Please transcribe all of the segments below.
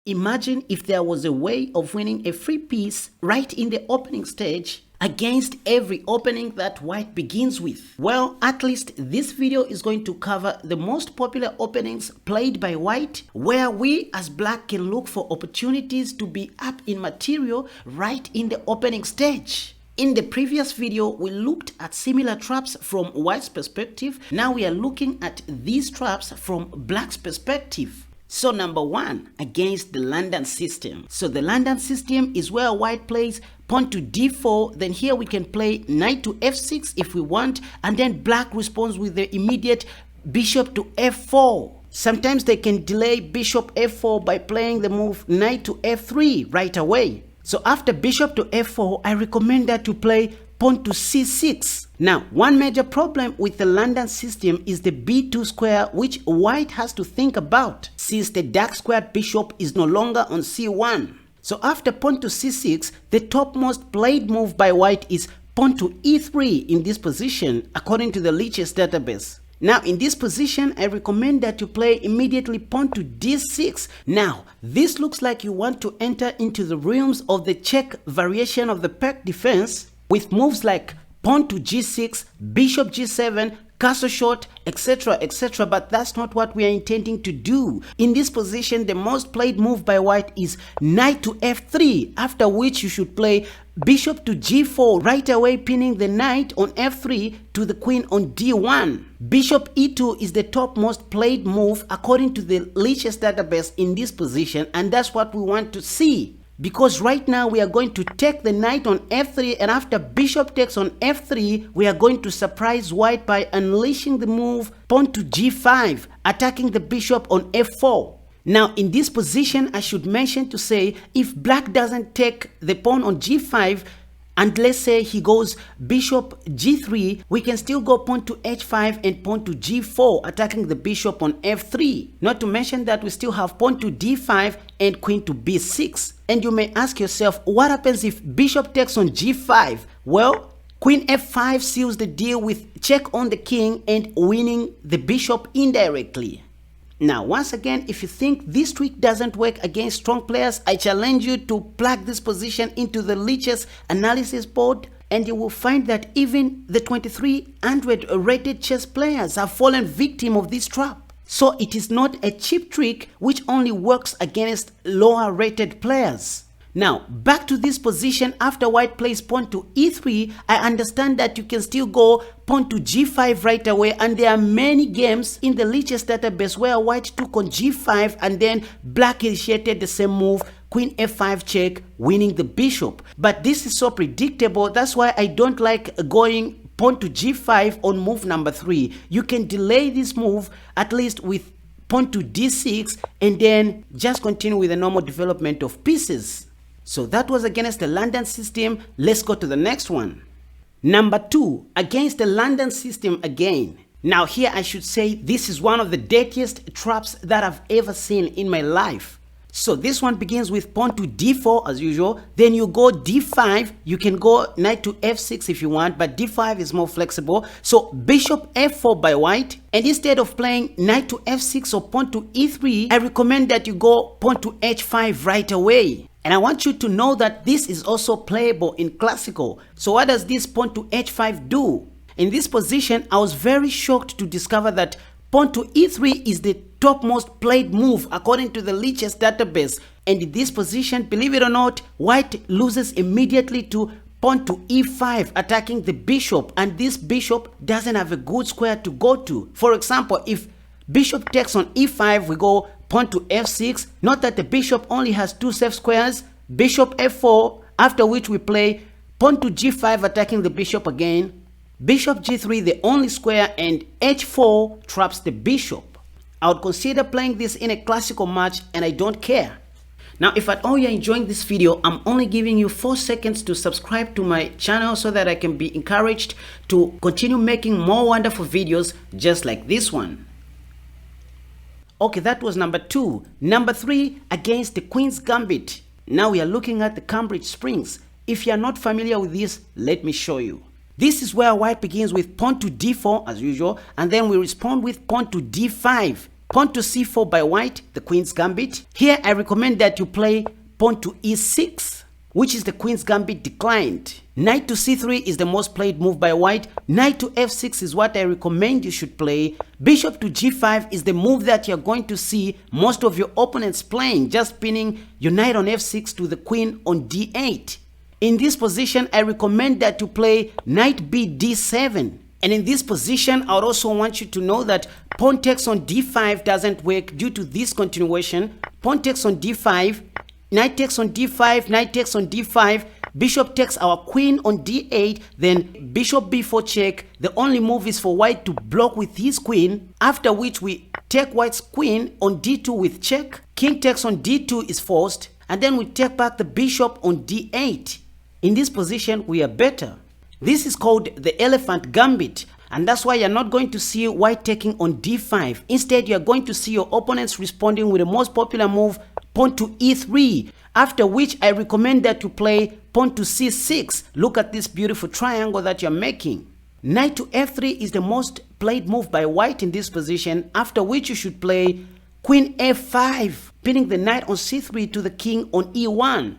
Imagine if there was a way of winning a free piece right in the opening stage against every opening that white begins with. Well, at least this video is going to cover the most popular openings played by white, where we as black can look for opportunities to be up in material right in the opening stage. In the previous video, we looked at similar traps from white's perspective. Now we are looking at these traps from black's perspective. So number one, against the London system. So the London system is where white plays pawn to d4, then here we can play knight to f6 if we want, and then black responds with the immediate bishop to f4. Sometimes they can delay bishop f4 by playing the move knight to f3 right away. So after bishop to f4, I recommend that you play pawn to c6. Now, one major problem with the London system is the b2 square, which white has to think about, since the dark squared bishop is no longer on c1. So after pawn to c6, the topmost played move by white is pawn to e3 in this position, according to the Lichess database. Now, in this position, I recommend that you play immediately pawn to d6. Now, this looks like you want to enter into the realms of the Czech variation of the Karacan Defense, with moves like pawn to g6, bishop g7, castle shot, etc, etc, but that's not what we are intending to do. In this position, the most played move by white is knight to f3, after which you should play bishop to g4, right away pinning the knight on f3 to the queen on d1. Bishop e2 is the top most played move according to the Lichess database in this position, and that's what we want to see. Because right now we are going to take the knight on f3, and after bishop takes on f3, we are going to surprise white by unleashing the move pawn to g5, attacking the bishop on f4. Now in this position, I should mention to say, if black doesn't take the pawn on g5, and let's say he goes bishop g3, we can still go pawn to h5 and pawn to g4, attacking the bishop on f3. Not to mention that we still have pawn to d5 and queen to b6. And you may ask yourself, what happens if bishop takes on g5? Well, queen f5 seals the deal with check on the king and winning the bishop indirectly. Now, once again, if you think this trick doesn't work against strong players, I challenge you to plug this position into the Lichess analysis board, and you will find that even the 2300 rated chess players have fallen victim of this trap. So it is not a cheap trick which only works against lower rated players. Now, back to this position after white plays pawn to e3, I understand that you can still go pawn to g5 right away, and there are many games in the Lichess database where white took on g5 and then black initiated the same move, queen f5 check, winning the bishop. But this is so predictable, that's why I don't like going pawn to g5 on move number 3. You can delay this move at least with pawn to d6 and then just continue with the normal development of pieces. So that was against the London system. Let's go to the next one. Number 2, against the London system again. Now here I should say this is one of the dirtiest traps that I've ever seen in my life. So this one begins with pawn to d4 as usual, then you go d5, you can go knight to f6 if you want, but d5 is more flexible. So bishop f4 by white, and instead of playing knight to f6 or pawn to e3, I recommend that you go pawn to h5 right away. And I want you to know that this is also playable in classical. So what does this pawn to h5 do? In this position, I was very shocked to discover that pawn to e3 is the topmost played move according to the Lichess database. And in this position, believe it or not, white loses immediately to pawn to e5, attacking the bishop, and this bishop doesn't have a good square to go to. For example, if bishop takes on e5, we go pawn to f6. Not that the bishop only has 2 safe squares, bishop f4, after which we play pawn to g5, attacking the bishop again, bishop g3 the only square, and h4 traps the bishop. I would consider playing this in a classical match, and I don't care. Now, if at all you're enjoying this video, I'm only giving you 4 seconds to subscribe to my channel so that I can be encouraged to continue making more wonderful videos just like this one. Okay, that was number 2. Number 3, against the Queen's Gambit. Now we are looking at the Cambridge Springs. If you are not familiar with this, let me show you. This is where white begins with pawn to d4 as usual, and then we respond with pawn to d5. pawn to c4 by white, the queen's gambit. Here I recommend that you play pawn to e6, which is the queen's gambit declined. Knight to c3 is the most played move by white. Knight to f6 is what I recommend you should play. Bishop to g5 is the move that you're going to see most of your opponents playing, just pinning your knight on f6 to the queen on d8. In this position, I recommend that you play knight b d7. And in this position, I would also want you to know that pawn takes on d5 doesn't work due to this continuation. Pawn takes on d5, knight takes on d5, knight takes on d5, bishop takes our queen on d8, then bishop b4 check. The only move is for white to block with his queen, after which we take white's queen on d2 with check. King takes on d2 is forced, and then we take back the bishop on d8. In this position, we are better. This is called the elephant gambit, and that's why you're not going to see white taking on d5. Instead, you're going to see your opponents responding with the most popular move, pawn to e3, after which I recommend that you play pawn to c6. Look at this beautiful triangle that you're making. Knight to f3 is the most played move by white in this position, after which you should play queen f5, pinning the knight on c3 to the king on e1.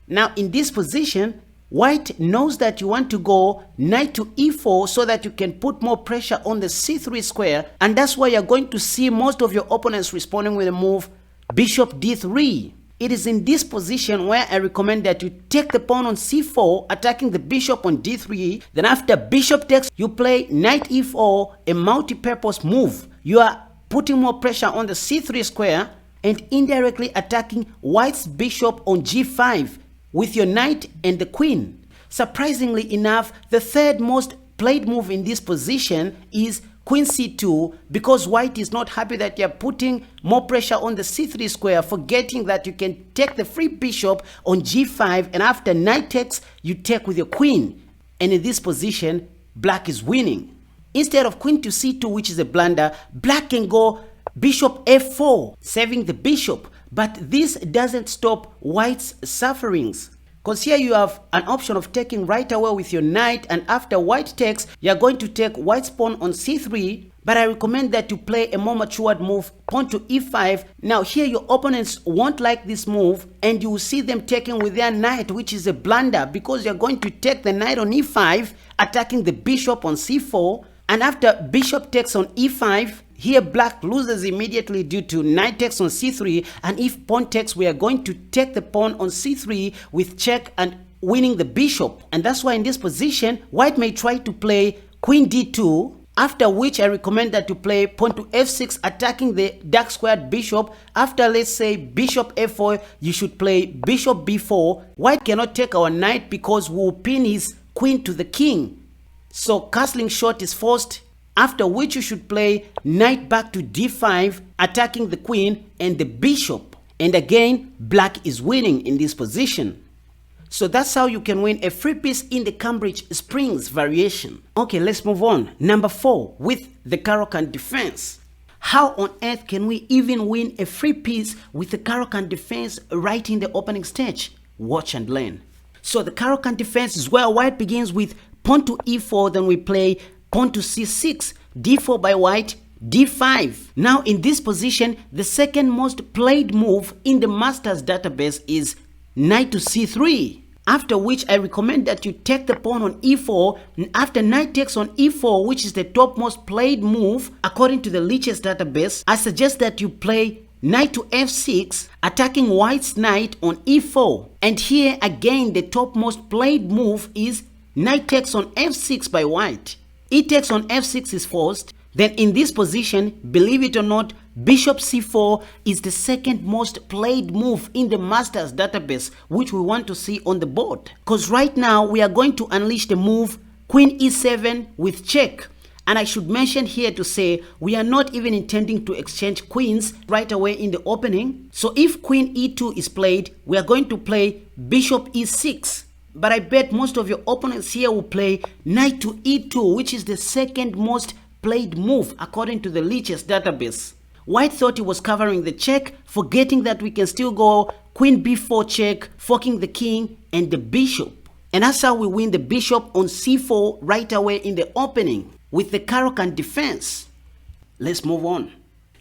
Now in this position, white knows that you want to go knight to e4 so that you can put more pressure on the c3 square, and that's why you're going to see most of your opponents responding with the move bishop d3. It is in this position where I recommend that you take the pawn on c4, attacking the bishop on d3. Then after bishop takes, you play knight e4, a multi-purpose move. You are putting more pressure on the c3 square and indirectly attacking white's bishop on g5 with your knight and the queen. Surprisingly enough, the third most played move in this position is queen c2, because white is not happy that you're putting more pressure on the c3 square, forgetting that you can take the free bishop on g5, and after knight takes, you take with your queen. And in this position, black is winning. Instead of queen to c2, which is a blunder, black can go bishop f4, saving the bishop. But this doesn't stop white's sufferings, because here you have an option of taking right away with your knight, and after white takes, you're going to take white's pawn on c3, but I recommend that you play a more matured move, pawn to e5. Now here your opponents won't like this move, and you will see them taking with their knight, which is a blunder, because you're going to take the knight on e5, attacking the bishop on c4, and after bishop takes on e5, here black loses immediately due to knight takes on c3, and if pawn takes, we are going to take the pawn on c3 with check and winning the bishop. And that's why in this position, white may try to play queen d2, after which I recommend that you play pawn to f6, attacking the dark squared bishop. After, let's say, bishop f4, you should play bishop b4. White cannot take our knight because we will pin his queen to the king. So castling shot is forced, after which you should play knight back to d5, attacking the queen and the bishop. And again, black is winning in this position. So that's how you can win a free piece in the Cambridge Springs variation. Okay, let's move on. Number 4, with the Karacan Defense. How on earth can we even win a free piece with the Karacan Defense right in the opening stage? Watch and learn. So the Karacan Defense is where white begins with pawn to e4, then we play pawn to c6, d4 by white, d5. Now in this position, the second most played move in the Masters database is knight to c3, after which I recommend that you take the pawn on e4, and after knight takes on e4, which is the top most played move according to the Lichess database, I suggest that you play knight to f6, attacking white's knight on e4. And here again, the top most played move is knight takes on f6 by white. E takes on f6 is forced. Then in this position, believe it or not, bishop c4 is the second most played move in the Masters database, which we want to see on the board. Because right now we are going to unleash the move queen e7 with check. And I should mention here to say we are not even intending to exchange queens right away in the opening. So if queen e2 is played, we are going to play bishop e6. But I bet most of your opponents here will play knight to e2, which is the second most played move according to the Lichess database. White thought he was covering the check, forgetting that we can still go queen b4 check, forking the king and the bishop. And that's how we win the bishop on c4 right away in the opening with the Karacan Defense. Let's move on.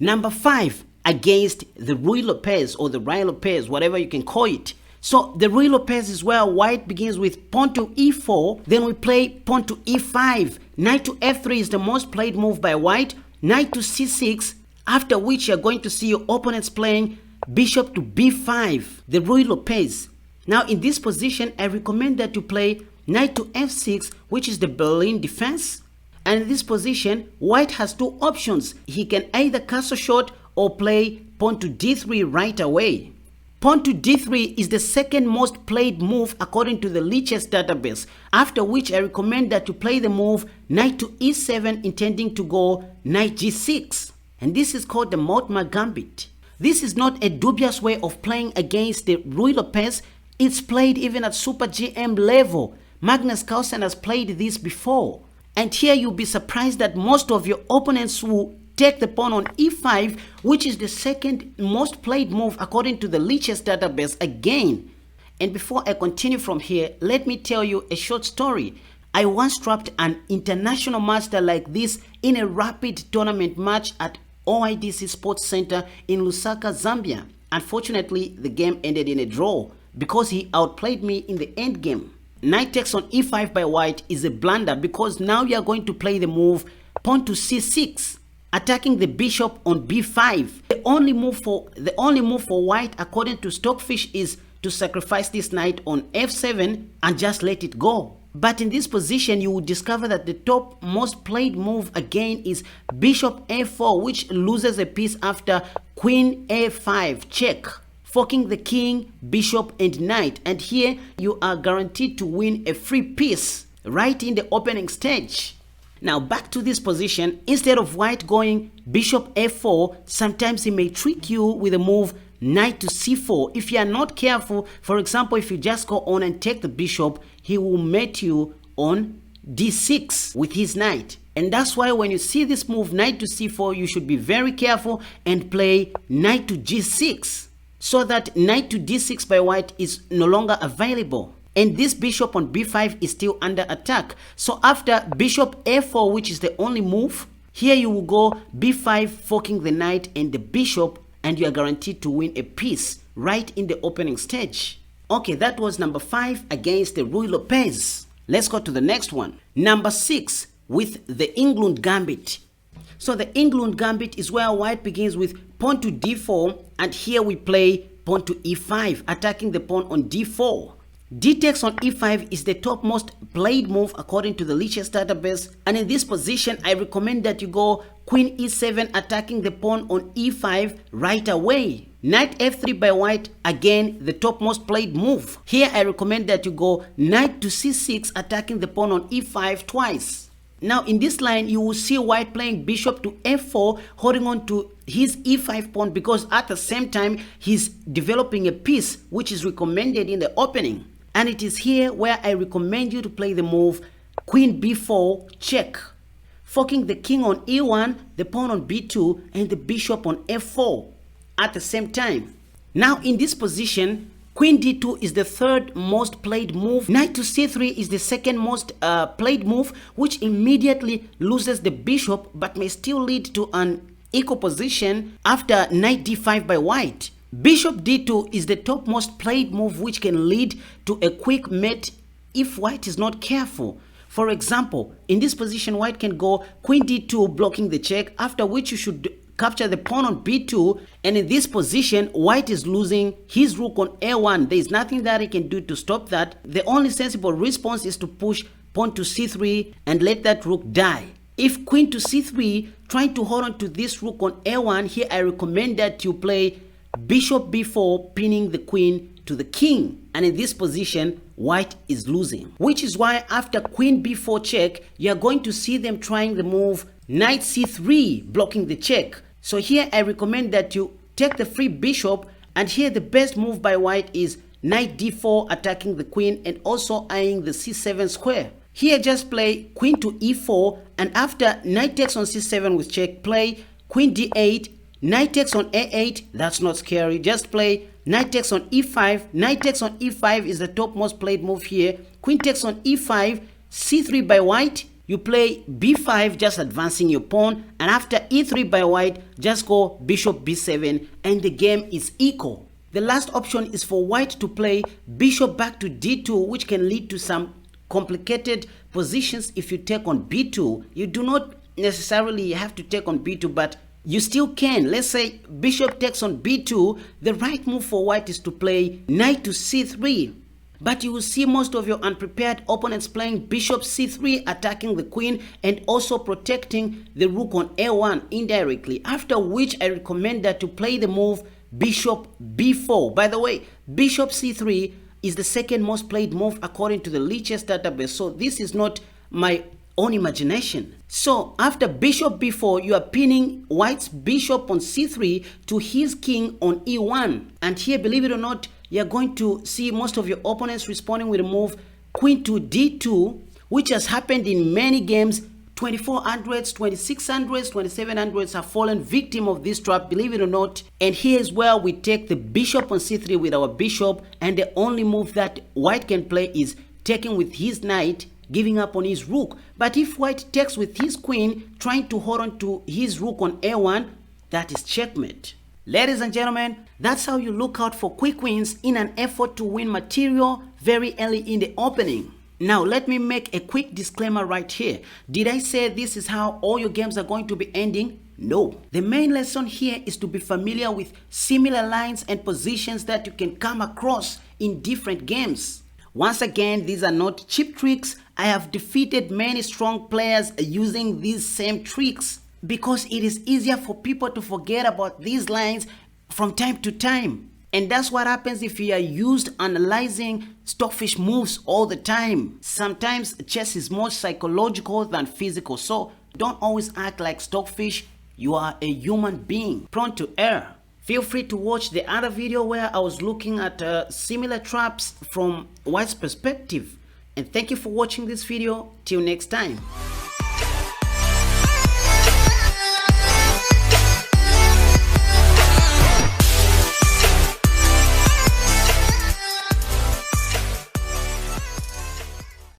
Number 5, against the Ruy Lopez or the Ruy Lopez, whatever you can call it. So the Ruy Lopez is where white begins with pawn to e4, then we play pawn to e5. Knight to f3 is the most played move by white. Knight to c6, after which you're going to see your opponents playing bishop to b5, the Ruy Lopez. Now in this position, I recommend that you play knight to f6, which is the Karacan Defense. And in this position, white has two options. He can either castle short or play pawn to d3 right away. Pawn to d3 is the second most played move according to the Chess database, after which I recommend that you play the move knight to e7, intending to go knight g6. And this is called the Mortimer Gambit. This is not a dubious way of playing against the Ruy Lopez. It's played even at Super GM level. Magnus Carlsen has played this before. And here you'll be surprised that most of your opponents will take the pawn on e5, which is the second most played move according to the Chess database again. And before I continue from here, let me tell you a short story. I once trapped an international master like this in a rapid tournament match at OIDC Sports Center in Lusaka, Zambia. Unfortunately, the game ended in a draw because he outplayed me in the end game. Knight takes on e5 by white is a blunder because now you are going to play the move pawn to c6, attacking the bishop on b5. The only move for white according to Stockfish is to sacrifice this knight on f7 and just let it go. But in this position, you will discover that the top most played move again is bishop a4, which loses a piece after queen a5 check, forking the king, bishop and knight. And here you are guaranteed to win a free piece right in the opening stage. Now back to this position, instead of white going bishop f4, sometimes he may trick you with a move knight to c4. If you are not careful, for example, if you just go on and take the bishop, he will mate you on d6 with his knight. And that's why when you see this move knight to c4, you should be very careful and play knight to g6, so that knight to d6 by white is no longer available. And this bishop on b5 is still under attack. So after bishop a4, which is the only move, here you will go b5, forking the knight and the bishop, and you are guaranteed to win a piece right in the opening stage. Okay, that was number 5 against the Ruy Lopez. Let's go to the next one. Number 6 with the England Gambit. So the England Gambit is where white begins with pawn to d4, and here we play pawn to e5, attacking the pawn on d4. D takes on e5 is the top most played move according to the Chess database, and in this position I recommend that you go queen e7, attacking the pawn on e5 right away. Knight f3 by white, again the top most played move. Here I recommend that you go knight to c6, attacking the pawn on e5 twice. Now in this line you will see white playing bishop to f4, holding on to his e5 pawn, because at the same time he's developing a piece which is recommended in the opening. And it is here where I recommend you to play the move queen b4 check, forking the king on e1, the pawn on b2 and the bishop on f4 at the same time. Now in this position, queen d2 is the third most played move. Knight to c3 is the second most played move, which immediately loses the bishop but may still lead to an equal position after knight d5 by white. Bishop d2 is the top most played move, which can lead to a quick mate if white is not careful. For example, in this position white can go queen d2, blocking the check, after which you should capture the pawn on b2, and in this position white is losing his rook on a1. There is nothing that he can do to stop that. The only sensible response is to push pawn to c3 and let that rook die. If queen to c3, trying to hold on to this rook on a1, here I recommend that you play bishop b4, pinning the queen to the king, and in this position white is losing, which is why after queen b4 check you are going to see them trying the move knight c3, blocking the check. So here I recommend that you take the free bishop, and here the best move by white is knight d4, attacking the queen and also eyeing the c7 square. Here just play queen to e4, and after knight takes on c7 with check, play queen d8, knight takes on a8, that's not scary, just play knight takes on e5. Knight takes on e5 is the top most played move here. Queen takes on e5, c3 by white, you play b5, just advancing your pawn, and after e3 by white, just go bishop b7, and the game is equal. The last option is for white to play bishop back to d2, which can lead to some complicated positions if you take on b2. You do not necessarily have to take on b2, but you still can. Let's say bishop takes on b2. The right move for white is to play knight to c3. But you will see most of your unprepared opponents playing bishop c3, attacking the queen and also protecting the rook on a1 indirectly, after which I recommend that to play the move bishop b4. By the way, bishop c3 is the second most played move according to the Lichess database, so this is not my own imagination. So after bishop b4, you are pinning white's bishop on c3 to his king on e1, and here, believe it or not, you're going to see most of your opponents responding with a move queen to d2, which has happened in many games. 2400s, 2600s, 2700s have fallen victim of this trap, believe it or not. And here is where we take the bishop on c3 with our bishop, and the only move that white can play is taking with his knight, giving up on his rook. But if white takes with his queen, trying to hold on to his rook on a1, that is checkmate. Ladies and gentlemen, that's how you look out for quick wins in an effort to win material very early in the opening. Now, let me make a quick disclaimer right here. Did I say this is how all your games are going to be ending? No. The main lesson here is to be familiar with similar lines and positions that you can come across in different games. Once again, these are not cheap tricks. I have defeated many strong players using these same tricks, because it is easier for people to forget about these lines from time to time. And that's what happens if you are used analyzing stockfish moves all the time. Sometimes chess is more psychological than physical, so don't always act like stockfish. You are a human being, prone to error. Feel free to watch the other video where I was looking at similar traps from white's perspective. And thank you for watching this video. Till next time.